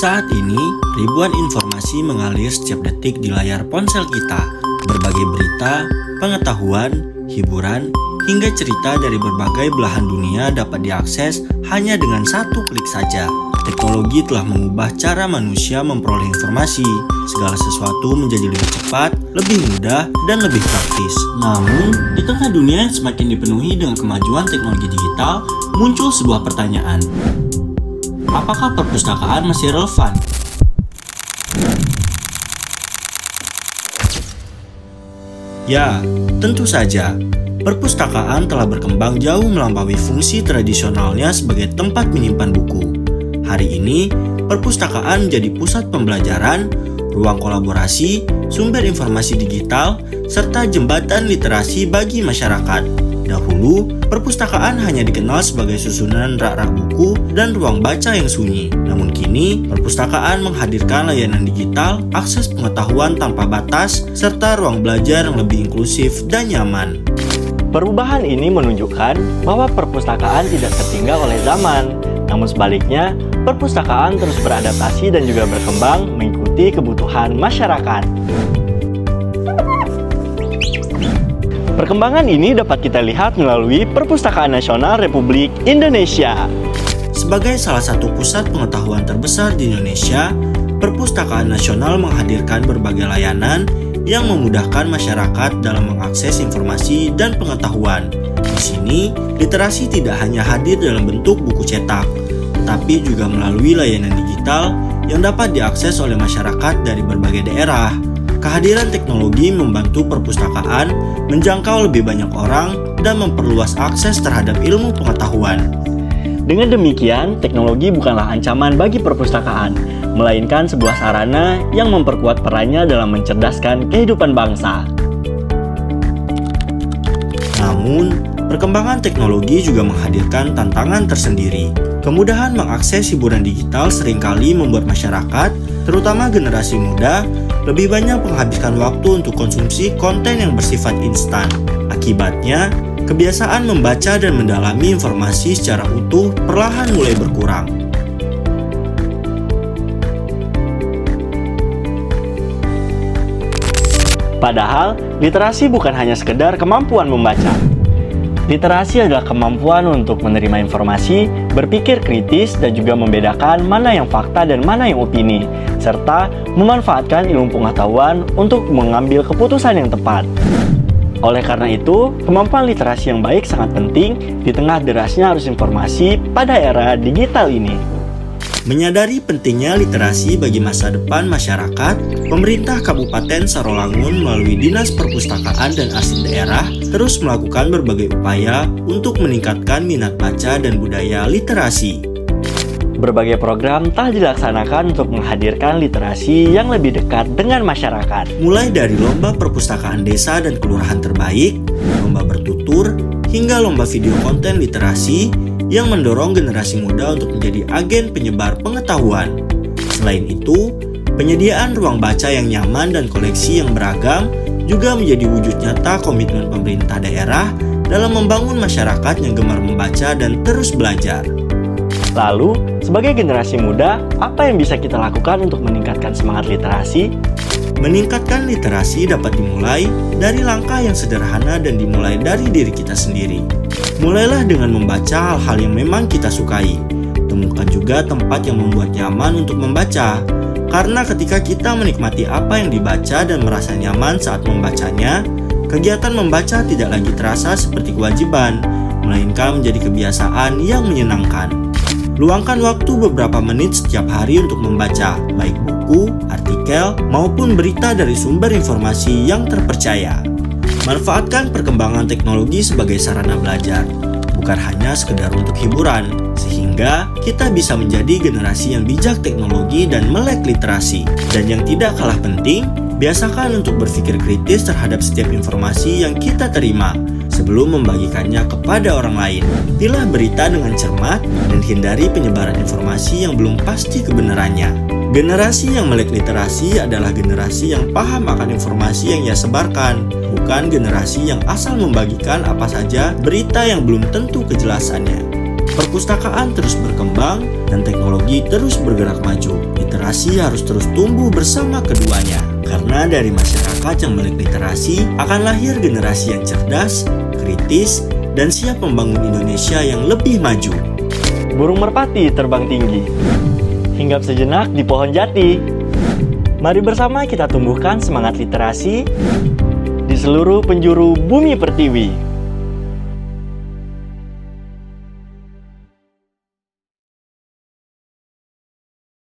Saat ini, ribuan informasi mengalir setiap detik di layar ponsel kita. Berbagai berita, pengetahuan, hiburan, hingga cerita dari berbagai belahan dunia dapat diakses hanya dengan satu klik saja. Teknologi telah mengubah cara manusia memperoleh informasi. Segala sesuatu menjadi lebih cepat, lebih mudah, dan lebih praktis. Namun, di tengah dunia yang semakin dipenuhi dengan kemajuan teknologi digital, muncul sebuah pertanyaan. Apakah perpustakaan masih relevan? Ya, tentu saja. Perpustakaan telah berkembang jauh melampaui fungsi tradisionalnya sebagai tempat menyimpan buku. Hari ini, perpustakaan menjadi pusat pembelajaran, ruang kolaborasi, sumber informasi digital, serta jembatan literasi bagi masyarakat. Dahulu, perpustakaan hanya dikenal sebagai susunan rak-rak buku dan ruang baca yang sunyi. Namun kini, perpustakaan menghadirkan layanan digital, akses pengetahuan tanpa batas, serta ruang belajar yang lebih inklusif dan nyaman. Perubahan ini menunjukkan bahwa perpustakaan tidak tertinggal oleh zaman. Namun sebaliknya, perpustakaan terus beradaptasi dan juga berkembang mengikuti kebutuhan masyarakat. Perkembangan ini dapat kita lihat melalui Perpustakaan Nasional Republik Indonesia. Sebagai salah satu pusat pengetahuan terbesar di Indonesia, Perpustakaan Nasional menghadirkan berbagai layanan yang memudahkan masyarakat dalam mengakses informasi dan pengetahuan. Di sini, literasi tidak hanya hadir dalam bentuk buku cetak, tetapi juga melalui layanan digital yang dapat diakses oleh masyarakat dari berbagai daerah. Kehadiran teknologi membantu perpustakaan menjangkau lebih banyak orang dan memperluas akses terhadap ilmu pengetahuan. Dengan demikian, teknologi bukanlah ancaman bagi perpustakaan, melainkan sebuah sarana yang memperkuat perannya dalam mencerdaskan kehidupan bangsa. Namun, perkembangan teknologi juga menghadirkan tantangan tersendiri. Kemudahan mengakses hiburan digital seringkali membuat masyarakat, terutama generasi muda, lebih banyak menghabiskan waktu untuk konsumsi konten yang bersifat instan. Akibatnya, kebiasaan membaca dan mendalami informasi secara utuh perlahan mulai berkurang. Padahal, literasi bukan hanya sekedar kemampuan membaca. Literasi adalah kemampuan untuk menerima informasi, berpikir kritis, dan juga membedakan mana yang fakta dan mana yang opini, serta memanfaatkan ilmu pengetahuan untuk mengambil keputusan yang tepat. Oleh karena itu, kemampuan literasi yang baik sangat penting di tengah derasnya arus informasi pada era digital ini. Menyadari pentingnya literasi bagi masa depan masyarakat, pemerintah Kabupaten Sarolangun melalui Dinas Perpustakaan dan Arsip Daerah terus melakukan berbagai upaya untuk meningkatkan minat baca dan budaya literasi. Berbagai program telah dilaksanakan untuk menghadirkan literasi yang lebih dekat dengan masyarakat. Mulai dari lomba perpustakaan desa dan kelurahan terbaik, lomba bertutur, hingga lomba video konten literasi yang mendorong generasi muda untuk menjadi agen penyebar pengetahuan. Selain itu, penyediaan ruang baca yang nyaman dan koleksi yang beragam juga menjadi wujud nyata komitmen pemerintah daerah dalam membangun masyarakat yang gemar membaca dan terus belajar. Lalu, sebagai generasi muda, apa yang bisa kita lakukan untuk meningkatkan semangat literasi? Meningkatkan literasi dapat dimulai dari langkah yang sederhana dan dimulai dari diri kita sendiri. Mulailah dengan membaca hal-hal yang memang kita sukai. Temukan juga tempat yang membuat nyaman untuk membaca. Karena ketika kita menikmati apa yang dibaca dan merasa nyaman saat membacanya, kegiatan membaca tidak lagi terasa seperti kewajiban, melainkan menjadi kebiasaan yang menyenangkan. Luangkan waktu beberapa menit setiap hari untuk membaca, baik buku, artikel, maupun berita dari sumber informasi yang terpercaya. Manfaatkan perkembangan teknologi sebagai sarana belajar, bukan hanya sekedar untuk hiburan, sehingga kita bisa menjadi generasi yang bijak teknologi dan melek literasi. Dan yang tidak kalah penting, biasakan untuk berpikir kritis terhadap setiap informasi yang kita terima sebelum membagikannya kepada orang lain. Pilih berita dengan cermat dan hindari penyebaran informasi yang belum pasti kebenarannya. Generasi yang melek literasi adalah generasi yang paham akan informasi yang ia sebarkan, bukan generasi yang asal membagikan apa saja berita yang belum tentu kejelasannya. Perpustakaan terus berkembang dan teknologi terus bergerak maju. literasi harus terus tumbuh bersama keduanya. Karena dari masyarakat yang melek literasi akan lahir generasi yang cerdas, kritis, dan siap membangun Indonesia yang lebih maju. Burung merpati terbang tinggi, hinggap sejenak di pohon jati. Mari bersama kita tumbuhkan semangat literasi di seluruh penjuru bumi pertiwi.